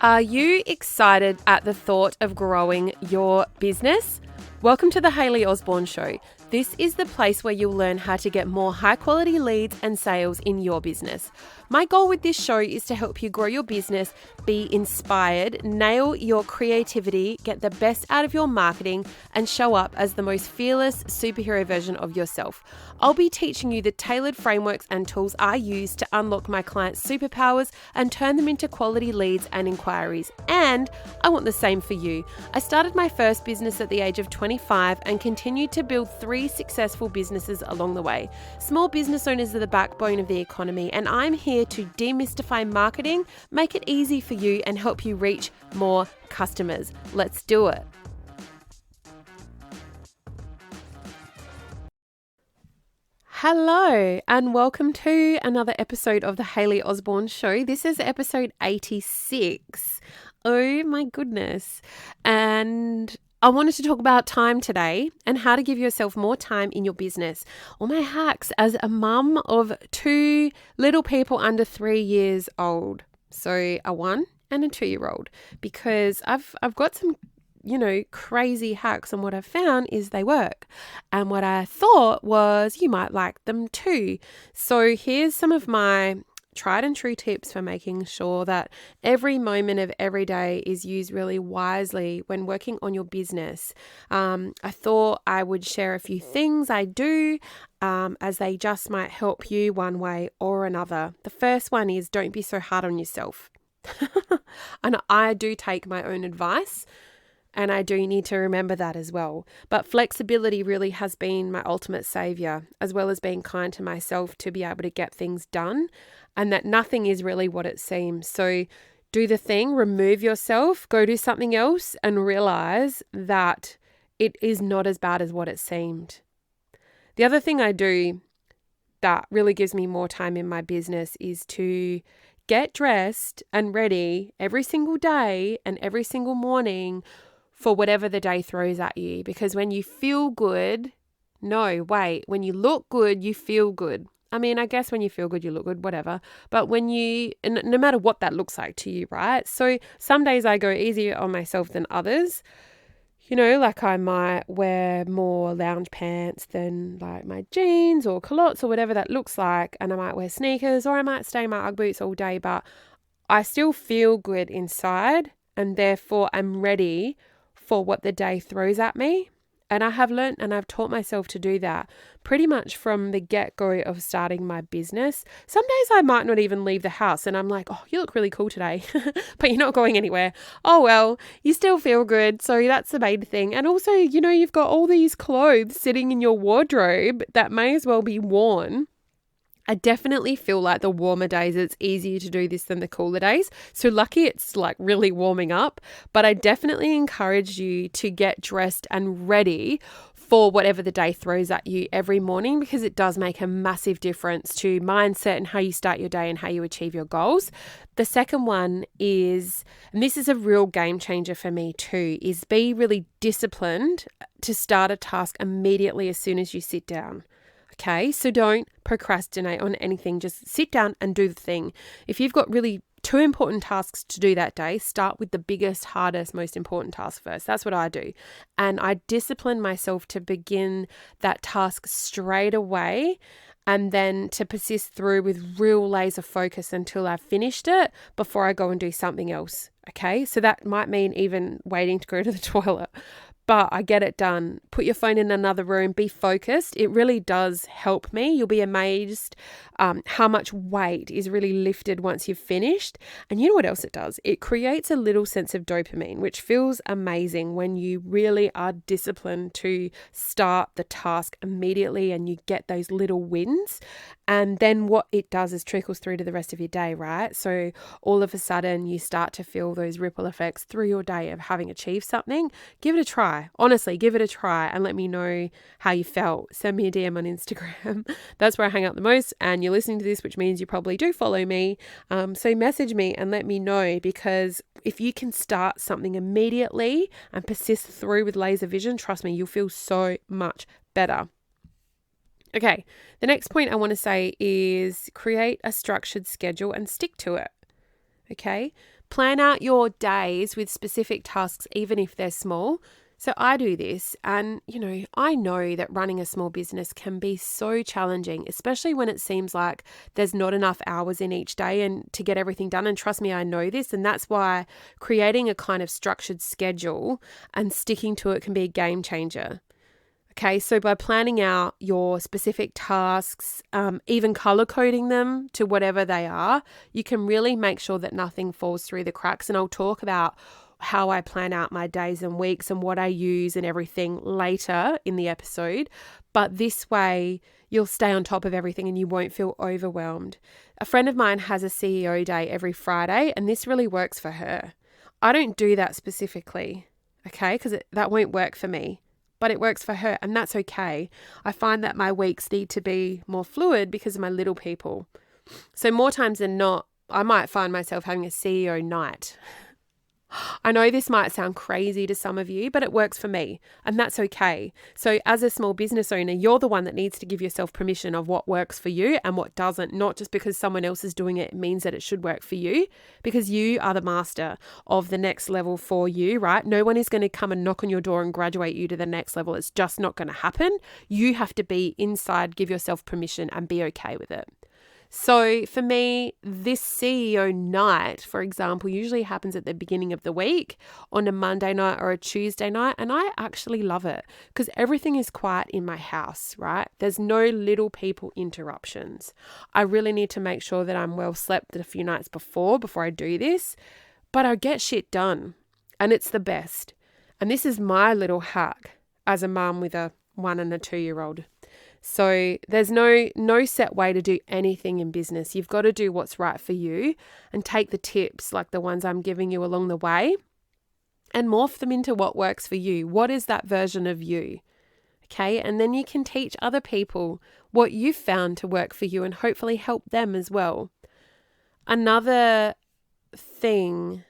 Are you excited at the thought of growing your business? Welcome to the Hayley Osborne Show. This is the place where you'll learn how to get more high-quality leads and sales in your business. My goal with this show is to help you grow your business, be inspired, nail your creativity, get the best out of your marketing, and show up as the most fearless superhero version of yourself. I'll be teaching you the tailored frameworks and tools I use to unlock my clients' superpowers and turn them into quality leads and inquiries. And I want the same for you. I started my first business at the age of 25 and continued to build 3 successful businesses along the way. Small business owners are the backbone of the economy, and I'm here to demystify marketing, make it easy for you, and help you reach more customers. Let's do it. Hello, and welcome to another episode of the Hayley Osborne Show. This is episode 86. Oh my goodness. And I wanted to talk about time today and how to give yourself more time in your business. All my hacks as a mum of 2 little people under 3 years old. So a 1 and a 2-year-old, because I've got some crazy hacks, and what I've found is they work. And what I thought was you might like them too. So here's some of my tried and true tips for making sure that every moment of every day is used really wisely when working on your business. I thought I would share a few things I do as they just might help you one way or another. The first one is don't be so hard on yourself. And I do take my own advice. And I do need to remember that as well. But flexibility really has been my ultimate savior, as well as being kind to myself to be able to get things done, and that nothing is really what it seems. So do the thing, remove yourself, go do something else, and realize that it is not as bad as what it seemed. The other thing I do that really gives me more time in my business is to get dressed and ready every single day and every single morning for whatever the day throws at you. Because when you feel good, when you look good, you feel good. I mean, I guess when you feel good, you look good, whatever. But no matter what that looks like to you, right? So some days I go easier on myself than others. Like I might wear more lounge pants than like my jeans or culottes or whatever that looks like. And I might wear sneakers, or I might stay in my Ugg boots all day, but I still feel good inside, and therefore I'm ready for what the day throws at me. And I have learned and I've taught myself to do that pretty much from the get-go of starting my business. Some days I might not even leave the house and I'm like, oh, you look really cool today, but you're not going anywhere. Oh, well, you still feel good. So that's the main thing. And also, you've got all these clothes sitting in your wardrobe that may as well be worn. I definitely feel like the warmer days, it's easier to do this than the cooler days. So lucky it's like really warming up, but I definitely encourage you to get dressed and ready for whatever the day throws at you every morning, because it does make a massive difference to mindset and how you start your day and how you achieve your goals. The second one is, and this is a real game changer for me too, is be really disciplined to start a task immediately as soon as you sit down. Okay, so don't procrastinate on anything. Just sit down and do the thing. If you've got really 2 important tasks to do that day, start with the biggest, hardest, most important task first. That's what I do. And I discipline myself to begin that task straight away, and then to persist through with real laser focus until I've finished it before I go and do something else. Okay, so that might mean even waiting to go to the toilet. But I get it done. Put your phone in another room, be focused. It really does help me. You'll be amazed how much weight is really lifted once you've finished. And you know what else it does? It creates a little sense of dopamine, which feels amazing when you really are disciplined to start the task immediately and you get those little wins. And then what it does is trickles through to the rest of your day, right? So all of a sudden you start to feel those ripple effects through your day of having achieved something. Give it a try. Honestly, give it a try and let me know how you felt. Send me a DM on Instagram. That's where I hang out the most, and you're listening to this, which means you probably do follow me. So message me and let me know, because if you can start something immediately and persist through with laser vision, trust me, you'll feel so much better. Okay, the next point I want to say is create a structured schedule and stick to it. Okay. Plan out your days with specific tasks, even if they're small. So I do this, and I know that running a small business can be so challenging, especially when it seems like there's not enough hours in each day and to get everything done. And trust me, I know this, and that's why creating a kind of structured schedule and sticking to it can be a game changer. Okay, so by planning out your specific tasks, even color coding them to whatever they are, you can really make sure that nothing falls through the cracks. And I'll talk about how I plan out my days and weeks and what I use and everything later in the episode. But this way, you'll stay on top of everything and you won't feel overwhelmed. A friend of mine has a CEO day every Friday, and this really works for her. I don't do that specifically, okay, because that won't work for me. But it works for her, and that's okay. I find that my weeks need to be more fluid because of my little people. So more times than not, I might find myself having a CEO night. I know this might sound crazy to some of you, but it works for me, and that's okay. So as a small business owner, you're the one that needs to give yourself permission of what works for you and what doesn't. Not just because someone else is doing it means that it should work for you, because you are the master of the next level for you, right? No one is going to come and knock on your door and graduate you to the next level. It's just not going to happen. You have to be inside, give yourself permission, and be okay with it. So for me, this CEO night, for example, usually happens at the beginning of the week on a Monday night or a Tuesday night. And I actually love it because everything is quiet in my house, right? There's no little people interruptions. I really need to make sure that I'm well slept a few nights before I do this, but I get shit done and it's the best. And this is my little hack as a mum with a 1 and a 2-year-old. So there's no set way to do anything in business. You've got to do what's right for you and take the tips like the ones I'm giving you along the way and morph them into what works for you. What is that version of you? Okay. And then you can teach other people what you've found to work for you and hopefully help them as well. Another thing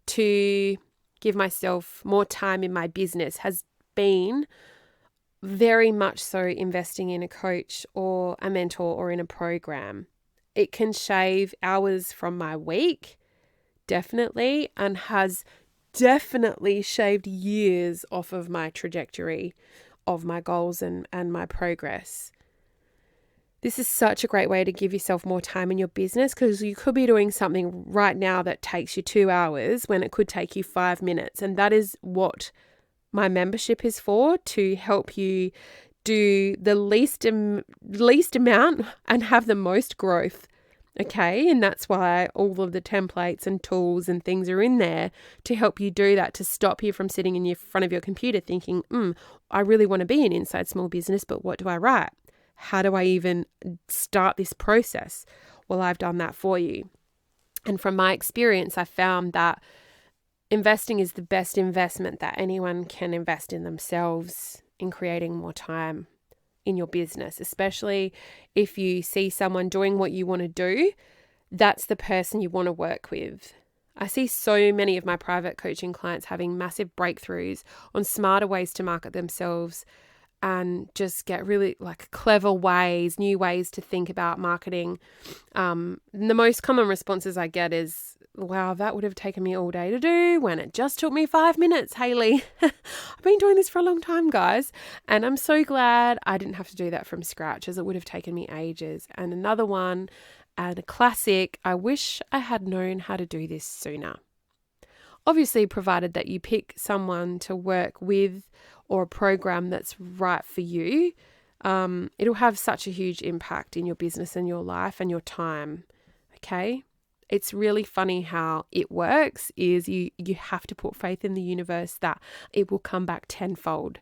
to give myself more time in my business has been very much so investing in a coach or a mentor or in a program. It can shave hours from my week, definitely, and has definitely shaved years off of my trajectory of my goals and my progress. This is such a great way to give yourself more time in your business because you could be doing something right now that takes you 2 hours when it could take you 5 minutes. And that is what my membership is for, to help you do the least amount and have the most growth. Okay. And that's why all of the templates and tools and things are in there to help you do that, to stop you from sitting in front of your computer thinking, I really want to be an inside small business, but what do I write? How do I even start this process? Well, I've done that for you. And from my experience, I found that investing is the best investment that anyone can invest in themselves in creating more time in your business, especially if you see someone doing what you want to do. That's the person you want to work with. I see so many of my private coaching clients having massive breakthroughs on smarter ways to market themselves and just get really clever ways, new ways to think about marketing. The most common responses I get is, wow, that would have taken me all day to do when it just took me 5 minutes, Hayley. I've been doing this for a long time, guys. And I'm so glad I didn't have to do that from scratch, as it would have taken me ages. And another one, and a classic, I wish I had known how to do this sooner. Obviously, provided that you pick someone to work with or a program that's right for you, it'll have such a huge impact in your business and your life and your time. Okay? It's really funny how it works is you have to put faith in the universe that it will come back tenfold.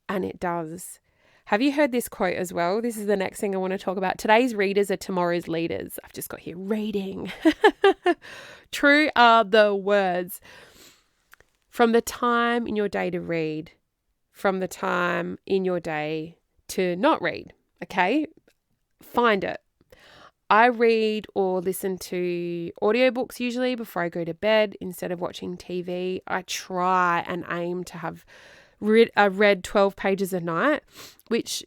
And it does. Have you heard this quote as well? This is the next thing I want to talk about. Today's readers are tomorrow's leaders. I've just got here reading. True are the words. From the time in your day to read, from the time in your day to not read, okay? Find it. I read or listen to audiobooks usually before I go to bed instead of watching TV. I try and aim to have read 12 pages a night, which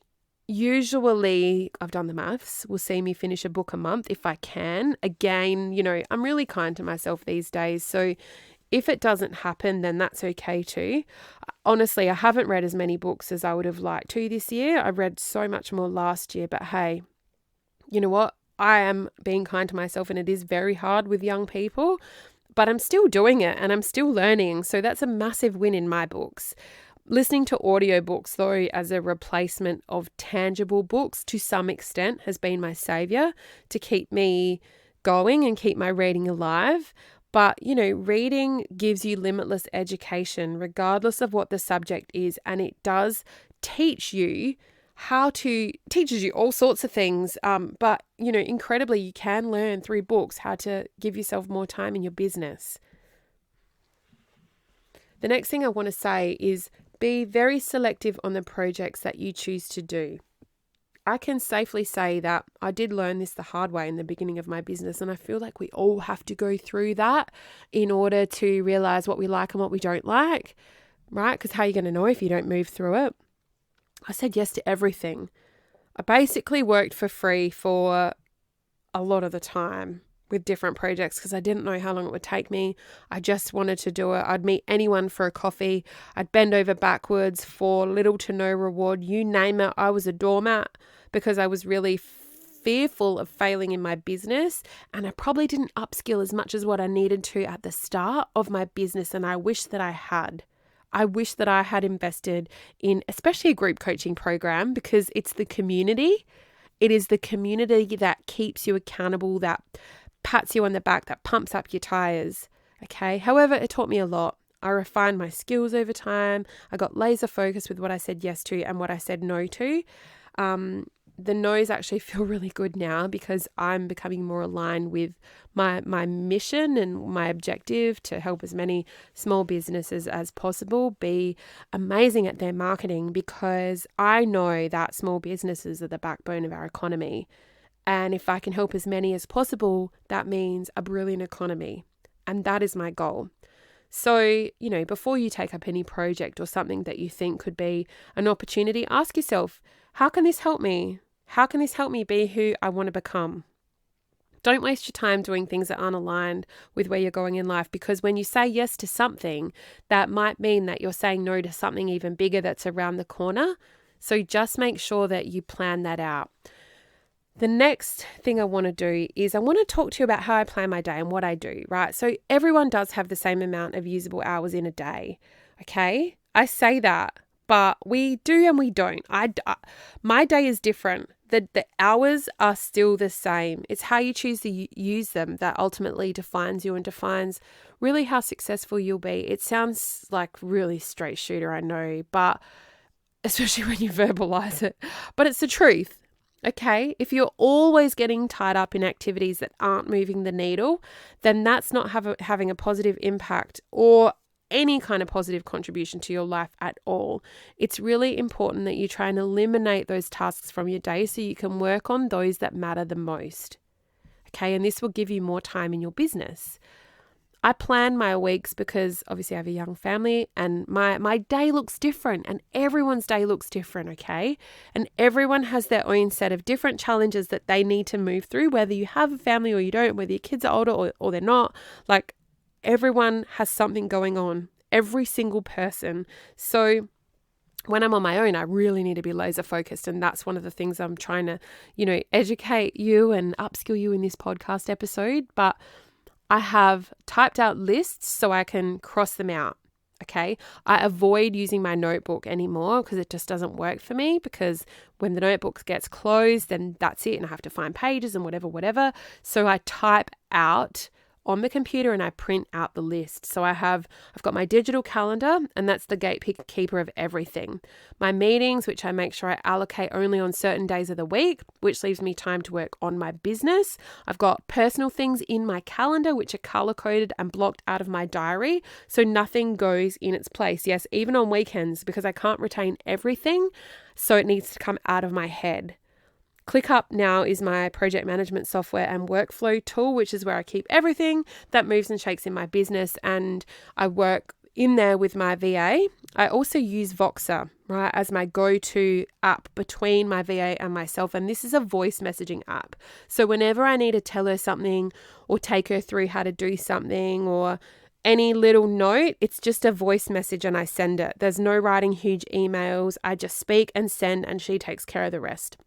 usually, I've done the maths, will see me finish a book a month if I can. Again, I'm really kind to myself these days. So if it doesn't happen, then that's okay too. Honestly, I haven't read as many books as I would have liked to this year. I read so much more last year, but hey, you know what? I am being kind to myself, and it is very hard with young people, but I'm still doing it and I'm still learning. So that's a massive win in my books. Listening to audiobooks, though, as a replacement of tangible books to some extent has been my savior to keep me going and keep my reading alive. But, reading gives you limitless education, regardless of what the subject is. And it does teaches you all sorts of things. But, incredibly, you can learn through books how to give yourself more time in your business. The next thing I want to say is be very selective on the projects that you choose to do. I can safely say that I did learn this the hard way in the beginning of my business, and I feel like we all have to go through that in order to realize what we like and what we don't like, right? Because how are you going to know if you don't move through it? I said yes to everything. I basically worked for free for a lot of the time with different projects because I didn't know how long it would take me. I just wanted to do it. I'd meet anyone for a coffee. I'd bend over backwards for little to no reward. You name it. I was a doormat because I was really fearful of failing in my business, and I probably didn't upskill as much as what I needed to at the start of my business, and I wish that I had. I wish that I had invested in especially a group coaching program, because it's the community. It is the community that keeps you accountable, that pats you on the back, that pumps up your tires. Okay. However, it taught me a lot. I refined my skills over time. I got laser focused with what I said yes to and what I said no to. The no's actually feel really good now because I'm becoming more aligned with my mission and my objective to help as many small businesses as possible be amazing at their marketing, because I know that small businesses are the backbone of our economy. And if I can help as many as possible, that means a brilliant economy. And that is my goal. So, before you take up any project or something that you think could be an opportunity, ask yourself, how can this help me? How can this help me be who I want to become? Don't waste your time doing things that aren't aligned with where you're going in life, because when you say yes to something, that might mean that you're saying no to something even bigger that's around the corner. So just make sure that you plan that out. The next thing I want to do is I want to talk to you about how I plan my day and what I do, right? So everyone does have the same amount of usable hours in a day, okay? I say that, but we do and we don't. My day is different. The hours are still the same. It's how you choose to use them that ultimately defines you and defines really how successful you'll be. It sounds like really straight shooter, I know, but especially when you verbalize it, but it's the truth. Okay, if you're always getting tied up in activities that aren't moving the needle, then that's not having a positive impact or any kind of positive contribution to your life at all. It's really important that you try and eliminate those tasks from your day so you can work on those that matter the most. Okay, and this will give you more time in your business. I plan my weeks because obviously I have a young family, and my day looks different, and everyone's day looks different, okay? And everyone has their own set of different challenges that they need to move through, whether you have a family or you don't, whether your kids are older or they're not. Like, everyone has something going on, every single person. So when I'm on my own, I really need to be laser focused. And that's one of the things I'm trying to, educate you and upskill you in this podcast episode. But I have typed out lists so I can cross them out. Okay. I avoid using my notebook anymore because it just doesn't work for me, because when the notebook gets closed, then that's it. And I have to find pages and whatever. So I type out on the computer and I print out the list. So I've got my digital calendar, and that's the gatekeeper of everything. My meetings, which I make sure I allocate only on certain days of the week, which leaves me time to work on my business. I've got personal things in my calendar, which are color coded and blocked out of my diary, so nothing goes in its place. Yes, even on weekends, because I can't retain everything, so it needs to come out of my head. ClickUp now is my project management software and workflow tool, which is where I keep everything that moves and shakes in my business, and I work in there with my VA, I also use Voxer, right, as my go-to app between my VA and myself. And this is a voice messaging app. So whenever I need to tell her something or take her through how to do something or any little note, it's just a voice message and I send it. There's no writing huge emails. I just speak and send, and she takes care of the rest.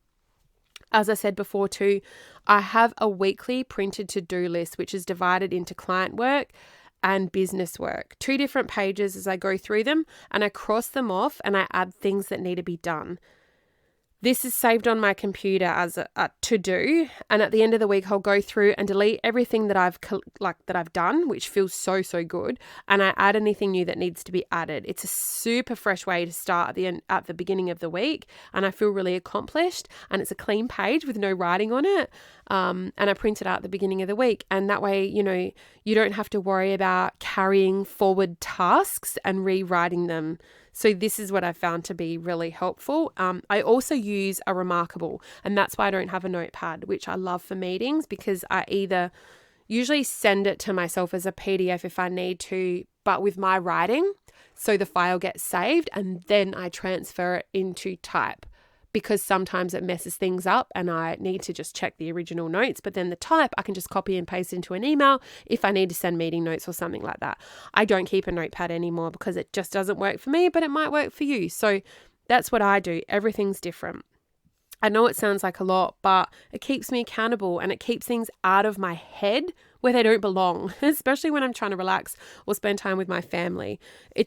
As I said before too, I have a weekly printed to-do list, which is divided into client work and business work. 2 different pages as I go through them, and I cross them off and I add things that need to be done. This is saved on my computer as a to-do, and at the end of the week, I'll go through and delete everything that I've done, which feels so good, and I add anything new that needs to be added. It's a super fresh way to start at the beginning of the week, and I feel really accomplished. And it's a clean page with no writing on it, and I print it out at the beginning of the week, and that way, you don't have to worry about carrying forward tasks and rewriting them. So this is what I found to be really helpful. I also use a Remarkable, and that's why I don't have a notepad, which I love for meetings, because I either usually send it to myself as a PDF if I need to, but with my writing, so the file gets saved and then I transfer it into type, because sometimes it messes things up and I need to just check the original notes. But then the type, I can just copy and paste into an email if I need to send meeting notes or something like that. I don't keep a notepad anymore because it just doesn't work for me, but it might work for you. So that's what I do. Everything's different. I know it sounds like a lot, but it keeps me accountable and it keeps things out of my head where they don't belong, especially when I'm trying to relax or spend time with my family.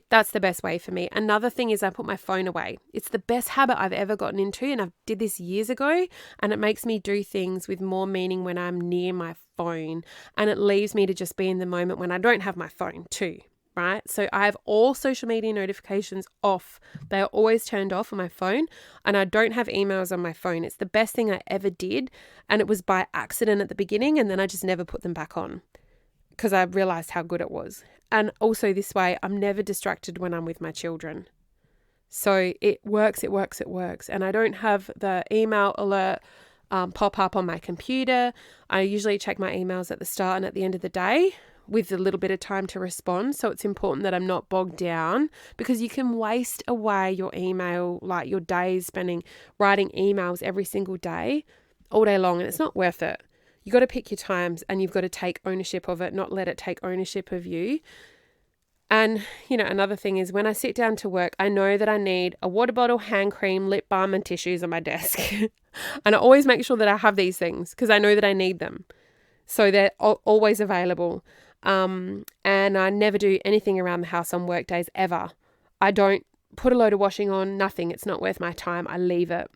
That's the best way for me. Another thing is I put my phone away. It's the best habit I've ever gotten into, and I did this years ago, and it makes me do things with more meaning when I'm near my phone, and it leaves me to just be in the moment when I don't have my phone too. Right? So I have all social media notifications off. They are always turned off on my phone, and I don't have emails on my phone. It's the best thing I ever did, and it was by accident at the beginning, and then I just never put them back on because I realized how good it was. And also this way, I'm never distracted when I'm with my children. So it works. And I don't have the email alert pop up on my computer. I usually check my emails at the start and at the end of the day, with a little bit of time to respond. So it's important that I'm not bogged down, because you can waste away your email, like your days spending writing emails every single day, all day long, and it's not worth it. You got to pick your times and you've got to take ownership of it, not let it take ownership of you. And, another thing is when I sit down to work, I know that I need a water bottle, hand cream, lip balm, and tissues on my desk. And I always make sure that I have these things because I know that I need them. So they're always available. And I never do anything around the house on work days ever. I don't put a load of washing on, nothing. It's not worth my time. I leave it.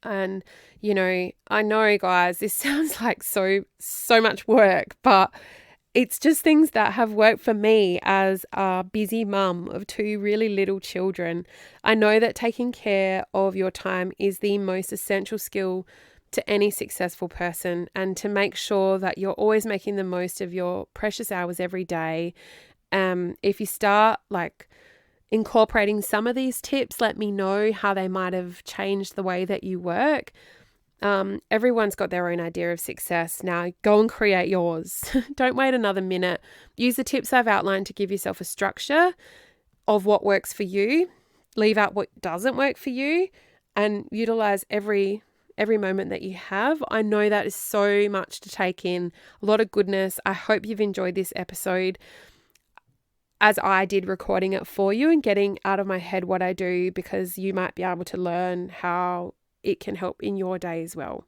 And, I know, guys, this sounds like so much work, but it's just things that have worked for me as a busy mum of 2 really little children. I know that taking care of your time is the most essential skill to any successful person, and to make sure that you're always making the most of your precious hours every day. If you start incorporating some of these tips, let me know how they might have changed the way that you work. Everyone's got their own idea of success. Now go and create yours. Don't wait another minute. Use the tips I've outlined to give yourself a structure of what works for you. Leave out what doesn't work for you, and utilize every moment that you have. I know that is so much to take in, a lot of goodness. I hope you've enjoyed this episode as I did recording it for you and getting out of my head what I do, because you might be able to learn how it can help in your day as well.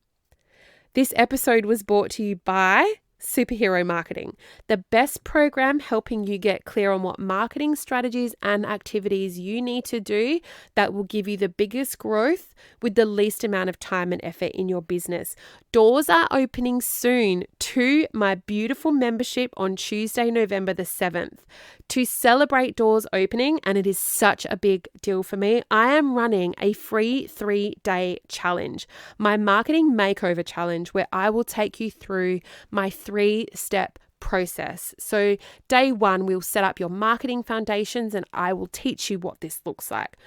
This episode was brought to you by Superhero Marketing, the best program helping you get clear on what marketing strategies and activities you need to do that will give you the biggest growth with the least amount of time and effort in your business. Doors are opening soon to my beautiful membership on Tuesday, November the 7th. To celebrate doors opening, and it is such a big deal for me, I am running a free 3-day challenge, my Marketing Makeover Challenge, where I will take you through my 3-step process. So day 1, we'll set up your marketing foundations and I will teach you what this looks like.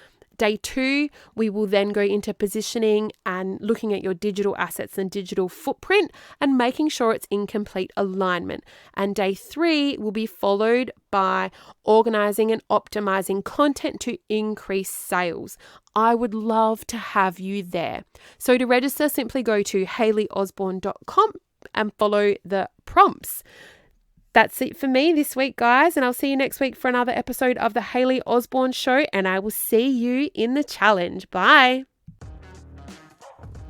Day 2, we will then go into positioning and looking at your digital assets and digital footprint and making sure it's in complete alignment. And Day 3 will be followed by organizing and optimizing content to increase sales. I would love to have you there. So to register, simply go to hayleyosborne.com and follow the prompts. That's it for me this week, guys, and I'll see you next week for another episode of the Hayley Osborne Show, and I will see you in the challenge. Bye.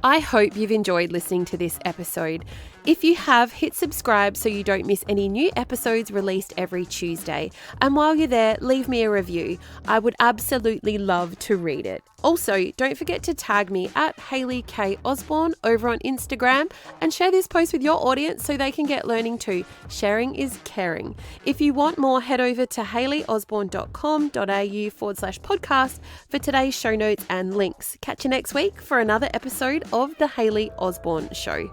I hope you've enjoyed listening to this episode. If you have, hit subscribe so you don't miss any new episodes released every Tuesday. And while you're there, leave me a review. I would absolutely love to read it. Also, don't forget to tag me at Hayley K. Osborne over on Instagram and share this post with your audience so they can get learning too. Sharing is caring. If you want more, head over to hayleyosborne.com.au/podcast for today's show notes and links. Catch you next week for another episode of The Hayley Osborne Show.